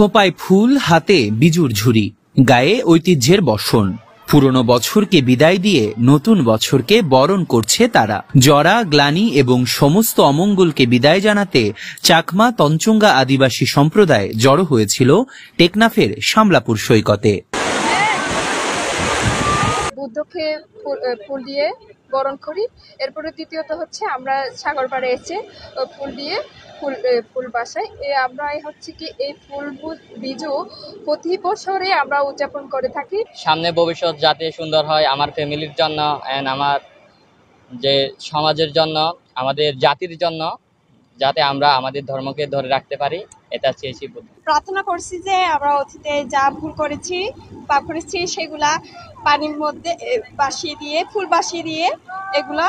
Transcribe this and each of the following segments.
খোঁপায় ফুল, হাতে বিজুর ঝুড়ি, গায়ে ঐতিহ্যের বসন। পুরনো বছরকে বিদায় দিয়ে নতুন বছরকে বরণ করছে তারা। জরা, গ্লানি এবং সমস্ত অমঙ্গলকে বিদায় জানাতে চাকমা তঞ্চঙ্গা আদিবাসী সম্প্রদায় জড়ো হয়েছিল টেকনাফের শামলাপুর সৈকতে। বুদ্ধকে ফুল দিয়ে বরণ করি। এরপরে দ্বিতীয়ত হচ্ছে আমরা সাগর পাড়ে এসে ফুল দিয়ে ফুল বাসাই। আমরা হচ্ছে কি এই ফুল বিজু প্রতি বছরে আমরা উদযাপন করে থাকি। সামনে ভবিষ্যৎ যাতে সুন্দর হয় আমার ফ্যামিলির জন্য এন্ড আমার যে সমাজের জন্য, আমাদের জাতির জন্য, যাতে আমরা আমাদের ধর্মকে ধরে রাখতে পারি, এটা চেয়েছি। প্রার্থনা করছি যে আমরা অতীতে যা ভুল করেছি, পাপ করেছি, সেগুলা পানির মধ্যে বাসিয়ে দিয়ে, ফুল বাসিয়ে দিয়ে এগুলা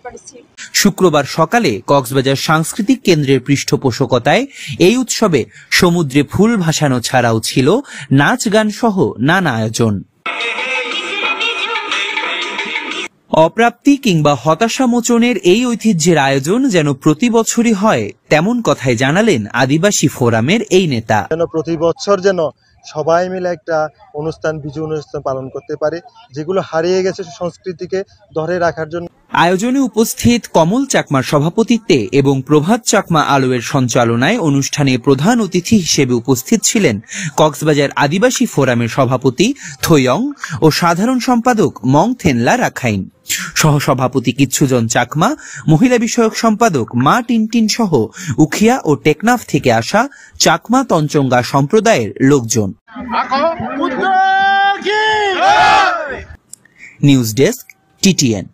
করেছি। শুক্রবার সকালে কক্সবাজার সাংস্কৃতিক কেন্দ্রের পৃষ্ঠপোষকতায় এই উৎসবে সমুদ্রে ফুল ভাসানো ছাড়াও ছিল নাচ গান সহ নানা আয়োজন। অপ্রাপ্তি কিংবা হতাশা মোচনের এই ঐতিহ্যের আয়োজন যেন প্রতি বছরই হয়, তেমন কথাই জানালেন আদিবাসী ফোরামের এই নেতা। প্রতি বছর যেন সবাই মিলে একটা বিজু অনুষ্ঠান পালন করতে পারে, যেগুলো হারিয়ে গেছে সংস্কৃতিকে ধরে রাখার জন্য। আয়োজনে উপস্থিত কমল চাকমার সভাপতিত্বে এবং প্রভাত চাকমা আলোয়ের সঞ্চালনায় অনুষ্ঠানে প্রধান অতিথি হিসেবে উপস্থিত ছিলেন কক্সবাজার আদিবাসী ফোরামের সভাপতি থৈয়ং ও সাধারণ সম্পাদক মং থেনলা রাখাইন, সহসভাপতি কিচ্ছুজন চাকমা, মহিলা বিষয়ক সম্পাদক মা টিনটিন সহ উখিয়া ও টেকনাফ থেকে আসা চাকমা তঞ্চঙ্গা সম্প্রদায়ের লোকজন। News desk, TTN।